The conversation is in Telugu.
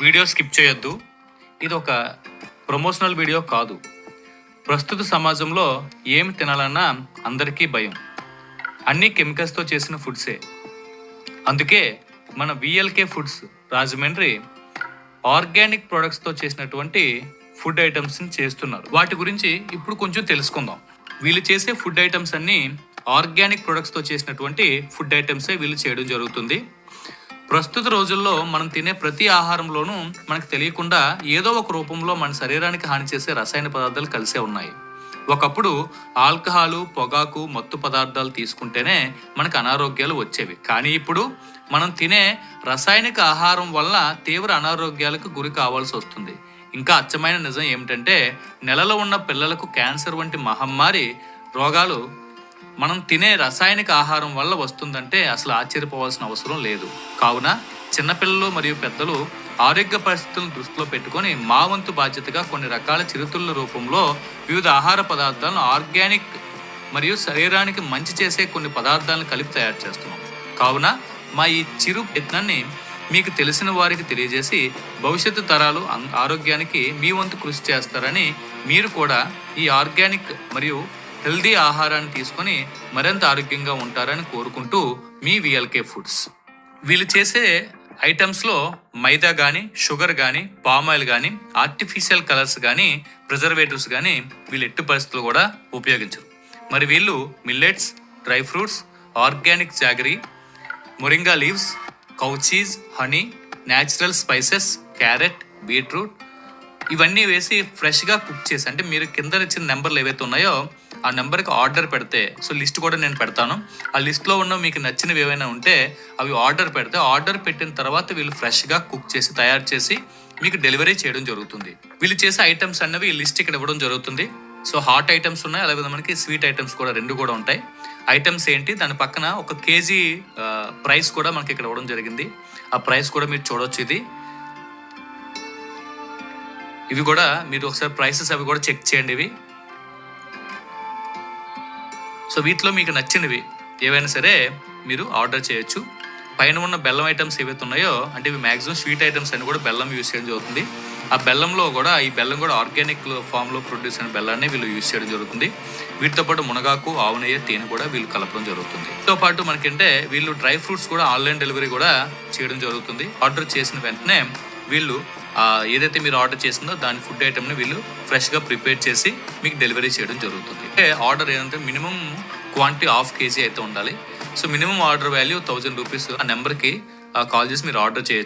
వీడియో స్కిప్ చేయొద్దు. ఇది ఒక ప్రమోషనల్ వీడియో కాదు. ప్రస్తుత సమాజంలో ఏమి తినాలన్నా అందరికీ భయం. అన్నీ కెమికల్స్తో చేసిన ఫుడ్సే. అందుకే మన విఎల్కే ఫుడ్స్ రాజమండ్రి ఆర్గానిక్ ప్రొడక్ట్స్తో చేసినటువంటి ఫుడ్ ఐటమ్స్ని చేస్తున్నారు. వాటి గురించి ఇప్పుడు కొంచెం తెలుసుకుందాం. వీళ్ళు చేసే ఫుడ్ ఐటమ్స్ అన్నీ ఆర్గానిక్ ప్రొడక్ట్స్తో చేసినటువంటి ఫుడ్ ఐటమ్సే వీళ్ళు చేయడం జరుగుతుంది. ప్రస్తుత రోజుల్లో మనం తినే ప్రతి ఆహారంలోనూ మనకు తెలియకుండా ఏదో ఒక రూపంలో మన శరీరానికి హాని చేసే రసాయన పదార్థాలు కలిసే ఉన్నాయి. ఒకప్పుడు ఆల్కహాలు, పొగాకు, మత్తు పదార్థాలు తీసుకుంటేనే మనకు అనారోగ్యాలు వచ్చేవి. కానీ ఇప్పుడు మనం తినే రసాయనిక ఆహారం వల్ల తీవ్ర అనారోగ్యాలకు గురి కావాల్సి వస్తుంది. ఇంకా అచ్చమైన నిజం ఏమిటంటే నెలలో ఉన్న పిల్లలకు క్యాన్సర్ వంటి మహమ్మారి రోగాలు మనం తినే రసాయనిక ఆహారం వల్ల వస్తుందంటే అసలు ఆశ్చర్యపోవాల్సిన అవసరం లేదు. కావున చిన్నపిల్లలు మరియు పెద్దలు ఆరోగ్య పరిస్థితులను దృష్టిలో పెట్టుకొని మా వంతు బాధ్యతగా కొన్ని రకాల చిరుతిళ్ళ రూపంలో వివిధ ఆహార పదార్థాలను ఆర్గానిక్ మరియు శరీరానికి మంచి చేసే కొన్ని పదార్థాలను కలిపి తయారు చేస్తున్నాం. కావున మా ఈ చిరు యత్నాన్ని మీకు తెలిసిన వారికి తెలియజేసి భవిష్యత్తు తరాలు ఆరోగ్యానికి మీ వంతు కృషి చేస్తారని, మీరు కూడా ఈ ఆర్గానిక్ మరియు హెల్దీ ఆహారాన్ని తీసుకొని మరింత ఆరోగ్యంగా ఉంటారని కోరుకుంటూ మీ విఎల్కే ఫుడ్స్. వీళ్ళు చేసే ఐటమ్స్లో మైదా కానీ, షుగర్ కానీ, పామాయిల్ కానీ, ఆర్టిఫిషియల్ కలర్స్ కానీ, ప్రిజర్వేటివ్స్ కానీ వీళ్ళు ఎట్టి పరిస్థితులు కూడా ఉపయోగించరు. మరి వీళ్ళు millets, dry fruits, organic jaggery, moringa leaves, cow cheese, honey, natural spices, carrot, beetroot ఇవన్నీ వేసి ఫ్రెష్గా కుక్ చేసి, అంటే మీరు కింద ఇచ్చిన నెంబర్లు ఏవైతే ఉన్నాయో ఆ నెంబర్కి ఆర్డర్ పెడితే, సో లిస్ట్ కూడా నేను పెడతాను, ఆ లిస్ట్లో ఉన్న మీకు నచ్చినవి ఏవైనా ఉంటే అవి ఆర్డర్ పెడితే, ఆర్డర్ పెట్టిన తర్వాత వీళ్ళు ఫ్రెష్గా కుక్ చేసి తయారు చేసి మీకు డెలివరీ చేయడం జరుగుతుంది. వీళ్ళు చేసే ఐటమ్స్ అన్నవి ఈ లిస్ట్ ఇక్కడ ఇవ్వడం జరుగుతుంది. సో హాట్ ఐటమ్స్ ఉన్నాయి, అలాగే మనకి స్వీట్ ఐటమ్స్ కూడా రెండు కూడా ఉంటాయి. ఐటమ్స్ ఏంటి, దాని పక్కన 1 కేజీ ప్రైస్ కూడా మనకి ఇక్కడ ఇవ్వడం జరిగింది. ఆ ప్రైస్ కూడా మీరు చూడొచ్చు. ఇవి కూడా మీరు ఒకసారి ప్రైసెస్ అవి కూడా చెక్ చేయండి. ఇవి సో వీటిలో మీకు నచ్చినవి ఏవైనా సరే మీరు ఆర్డర్ చేయొచ్చు. పైన ఉన్న బెల్లం ఐటమ్స్ ఏవైతే ఉన్నాయో, అంటే ఇవి మ్యాక్సిమం స్వీట్ ఐటమ్స్ అని కూడా బెల్లం యూజ్ చేయడం జరుగుతుంది. ఆ బెల్లంలో కూడా ఈ బెల్లం కూడా ఆర్గానిక్ ఫామ్లో ప్రొడ్యూస్ అయిన బెల్లాన్ని వీళ్ళు యూజ్ చేయడం జరుగుతుంది. వీటితో పాటు మునగాకు, ఆవు నెయ్యి, తేనె కూడా వీళ్ళు కలపడం జరుగుతుంది. వీటితో పాటు మనకంటే వీళ్ళు డ్రై ఫ్రూట్స్ కూడా ఆన్లైన్ డెలివరీ కూడా చేయడం జరుగుతుంది. ఆర్డర్ చేసిన వెంటనే వీళ్ళు ఏదైతే మీరు ఆర్డర్ చేసిందో దాని ఫుడ్ ఐటమ్ని వీళ్ళు ఫ్రెష్గా ప్రిపేర్ చేసి మీకు డెలివరీ చేయడం జరుగుతుంది. ఆర్డర్ ఏంటంటే మినిమం క్వాంటిటీ 1/2 కేజీ అయితే ఉండాలి. So minimum order value 1000 rupees. ఆ నెంబర్కి కాల్ చేసి మీరు ఆర్డర్ చేయొచ్చు.